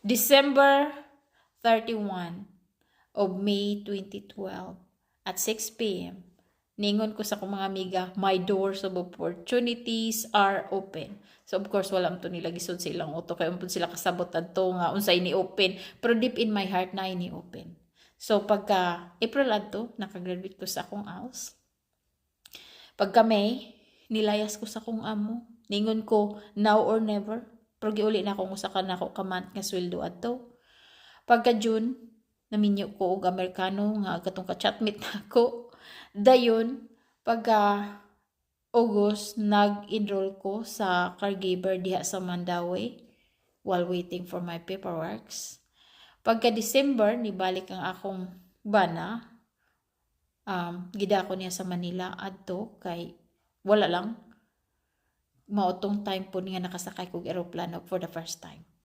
December 31 of May 2012 at 6 p.m. Ningon ko sa akong mga amiga, my doors of opportunities are open. So of course wala to nila gisod sa ilang auto kay umpun sila kasabot adto nga unsay ni open, pero deep in my heart na ini open. So pagka April adto nakagraduate ko sa akong house. Pagka May nilayas ko sa akong amo. Ningon ko now or never. Pero giuli na akong usa ka nako ka month nga sweldo adto. Pagka June, naminyo ko og Amerikano nga katong ka-chatmate nako. Dayon, pagka August, nag-enroll ko sa caregiver diha sa Mandawi while waiting for my paperworks. Pagka December, nibalik ang akong bana. Gida ko niya sa Manila adto kay wala lang mautong time po niya nakasakay kog eroplano for the first time.